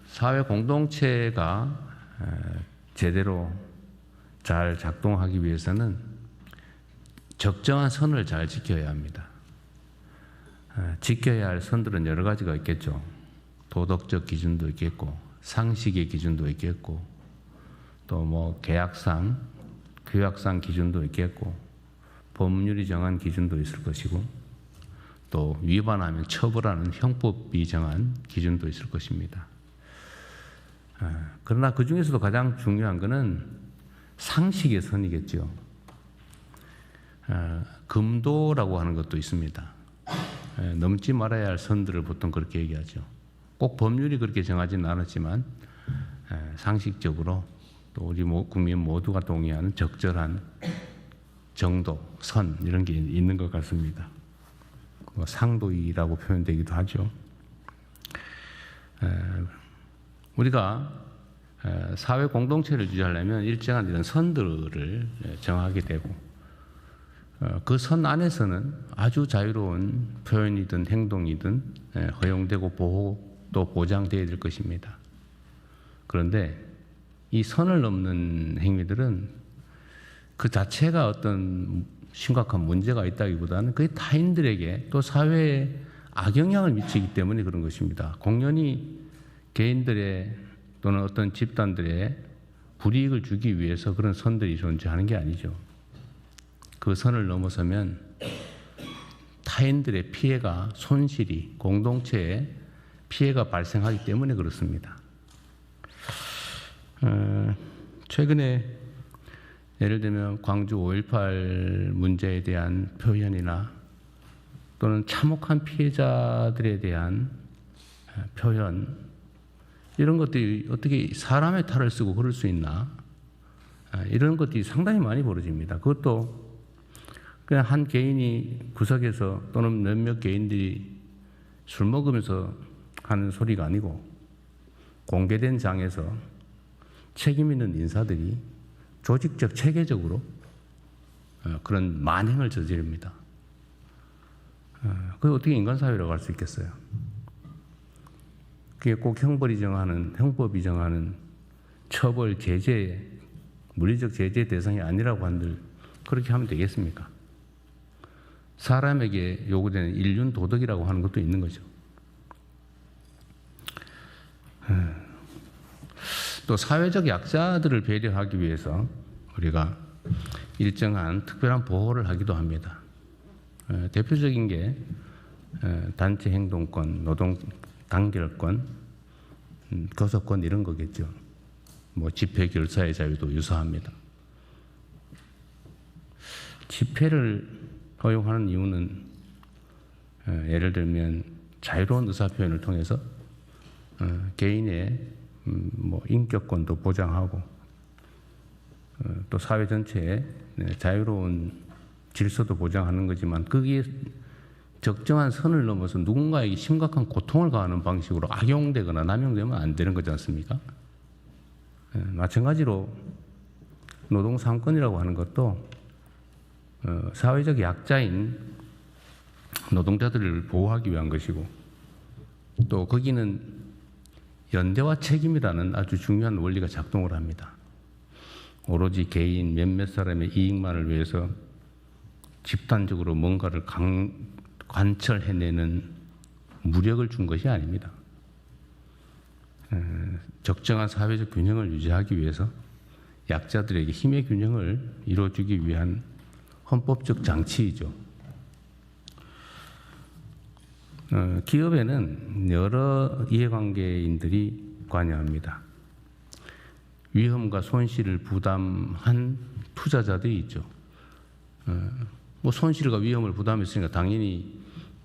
사회 공동체가 제대로 잘 작동하기 위해서는 적정한 선을 잘 지켜야 합니다. 지켜야 할 선들은 여러 가지가 있겠죠. 도덕적 기준도 있겠고, 상식의 기준도 있겠고, 또 뭐 계약상, 규약상 기준도 있겠고, 법률이 정한 기준도 있을 것이고, 또 위반하면 처벌하는 형법이 정한 기준도 있을 것입니다. 그러나 그 중에서도 가장 중요한 것은 상식의 선이겠죠. 금도라고 하는 것도 있습니다. 넘지 말아야 할 선들을 보통 그렇게 얘기하죠. 꼭 법률이 그렇게 정하지는 않았지만 상식적으로 또 우리 국민 모두가 동의하는 적절한 정도, 선 이런 게 있는 것 같습니다. 상도이라고 표현되기도 하죠. 우리가 사회 공동체를 유지하려면 일정한 이런 선들을 정하게 되고 그 선 안에서는 아주 자유로운 표현이든 행동이든 허용되고 또 보장되어야 될 것입니다. 그런데 이 선을 넘는 행위들은 그 자체가 어떤 심각한 문제가 있다기보다는 그게 타인들에게 또 사회에 악영향을 미치기 때문에 그런 것입니다. 공연히 개인들의 또는 어떤 집단들의 불이익을 주기 위해서 그런 선들이 존재하는 게 아니죠. 그 선을 넘어서면 타인들의 피해가, 손실이 공동체에 피해가 발생하기 때문에 그렇습니다. 최근에 예를 들면 광주 5.18 문제에 대한 표현이나 또는 참혹한 피해자들에 대한 표현, 이런 것들이 어떻게 사람의 탈을 쓰고 그럴 수 있나? 이런 것들이 상당히 많이 벌어집니다. 그것도 그냥 한 개인이 구석에서 또는 몇몇 개인들이 술 먹으면서 하는 소리가 아니고 공개된 장에서 책임 있는 인사들이 조직적, 체계적으로 그런 만행을 저지릅니다. 그게 어떻게 인간사회라고 할 수 있겠어요? 그게 꼭 형법이 정하는 처벌, 제재, 물리적 제재 대상이 아니라고 한들 그렇게 하면 되겠습니까? 사람에게 요구되는 인륜 도덕이라고 하는 것도 있는 거죠. 또 사회적 약자들을 배려하기 위해서 우리가 일정한 특별한 보호를 하기도 합니다. 대표적인 게 단체 행동권, 노동 단결권, 교섭권 이런 거겠죠. 뭐 집회 결사의 자유도 유사합니다. 집회를 허용하는 이유는 예를 들면 자유로운 의사표현을 통해서 개인의 뭐 인격권도 보장하고 또 사회 전체의 자유로운 질서도 보장하는 거지만 그게 적정한 선을 넘어서 누군가에게 심각한 고통을 가하는 방식으로 악용되거나 남용되면 안 되는 거지 않습니까? 마찬가지로 노동 3권이라고 하는 것도 사회적 약자인 노동자들을 보호하기 위한 것이고 또 거기는 연대와 책임이라는 아주 중요한 원리가 작동을 합니다. 오로지 개인 몇몇 사람의 이익만을 위해서 집단적으로 뭔가를 관철해내는 무력을 준 것이 아닙니다. 적정한 사회적 균형을 유지하기 위해서 약자들에게 힘의 균형을 이루어주기 위한 헌법적 장치이죠. 기업에는 여러 이해관계인들이 관여합니다. 위험과 손실을 부담한 투자자들이 있죠. 뭐 손실과 위험을 부담했으니까 당연히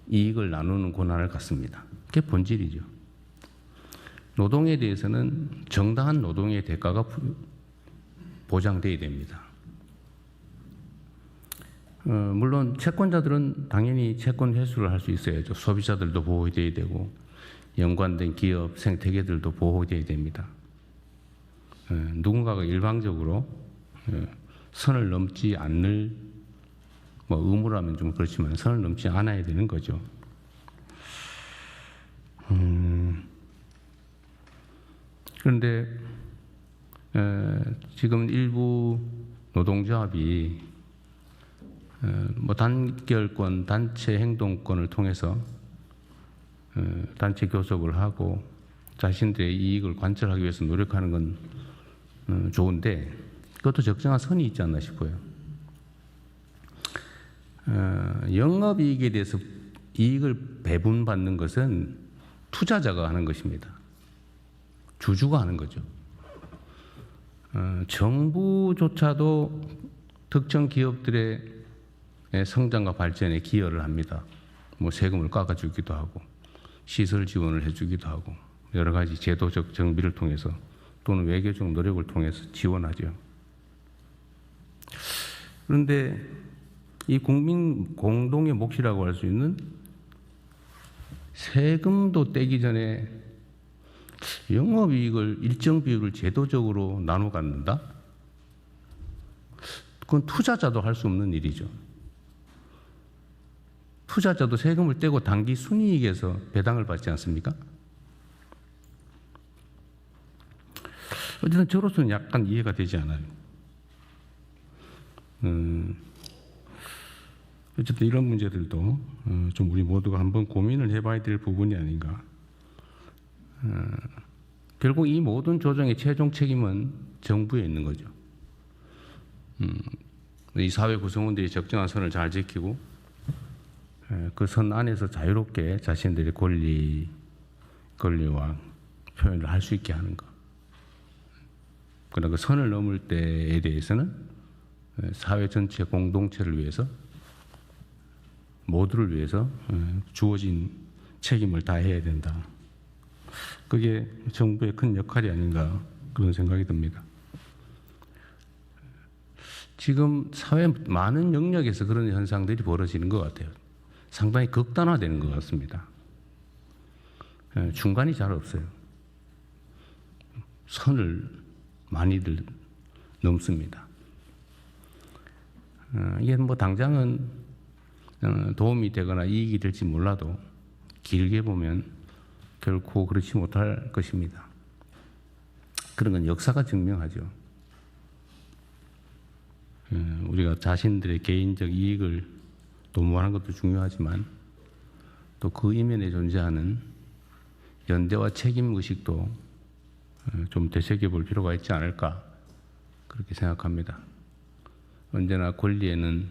이익을 나누는 권한을 갖습니다. 그게 본질이죠. 노동에 대해서는 정당한 노동의 대가가 보장돼야 됩니다. 물론 채권자들은 당연히 채권 회수를 할 수 있어야죠. 소비자들도 보호돼야 되고 연관된 기업, 생태계들도 보호돼야 됩니다. 누군가가 일방적으로 선을 넘지 않을 뭐 의무라면 좀 그렇지만 선을 넘지 않아야 되는 거죠. 그런데 지금 일부 노동조합이 뭐 단결권, 단체 행동권을 통해서 단체 교섭을 하고 자신들의 이익을 관철하기 위해서 노력하는 건 좋은데 그것도 적정한 선이 있지 않나 싶어요. 영업이익에 대해서 이익을 배분받는 것은 투자자가 하는 것입니다. 주주가 하는 거죠. 정부조차도 특정 기업들의 성장과 발전에 기여를 합니다. 뭐 세금을 깎아주기도 하고 시설 지원을 해주기도 하고 여러 가지 제도적 정비를 통해서 또는 외교적 노력을 통해서 지원하죠. 그런데 이 국민 공동의 몫이라고 할 수 있는 세금도 떼기 전에 영업이익을 일정 비율을 제도적으로 나눠 갖는다? 그건 투자자도 할 수 없는 일이죠. 투자자도 세금을 떼고 단기 순이익에서 배당을 받지 않습니까? 어쨌든 저로서는 약간 이해가 되지 않아요. 어쨌든 이런 문제들도 좀 우리 모두가 한번 고민을 해봐야 될 부분이 아닌가. 결국 이 모든 조정의 최종 책임은 정부에 있는 거죠. 이 사회 구성원들이 적정한 선을 잘 지키고 그 선 안에서 자유롭게 자신들의 권리와 표현을 할 수 있게 하는 것. 그러나 그 선을 넘을 때에 대해서는 사회 전체 공동체를 위해서 모두를 위해서 주어진 책임을 다해야 된다. 그게 정부의 큰 역할이 아닌가 그런 생각이 듭니다. 지금 사회 많은 영역에서 그런 현상들이 벌어지는 것 같아요. 상당히 극단화되는 것 같습니다. 중간이 잘 없어요. 선을 많이들 넘습니다. 이게 뭐 당장은 도움이 되거나 이익이 될지 몰라도 길게 보면 결코 그렇지 못할 것입니다. 그런 건 역사가 증명하죠. 우리가 자신들의 개인적 이익을 도모하는 것도 중요하지만 또 그 이면에 존재하는 연대와 책임 의식도 좀 되새겨볼 필요가 있지 않을까 그렇게 생각합니다. 언제나 권리에는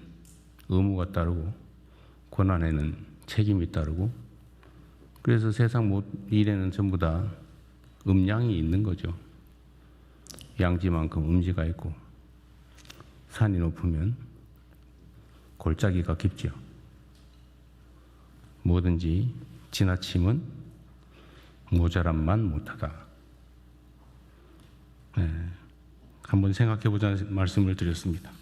의무가 따르고 권한에는 책임이 따르고 그래서 세상 일에는 전부 다 음양이 있는 거죠. 양지만큼 음지가 있고 산이 높으면 골짜기가 깊죠. 뭐든지 지나침은 모자람만 못하다. 한번 생각해 보자는 말씀을 드렸습니다.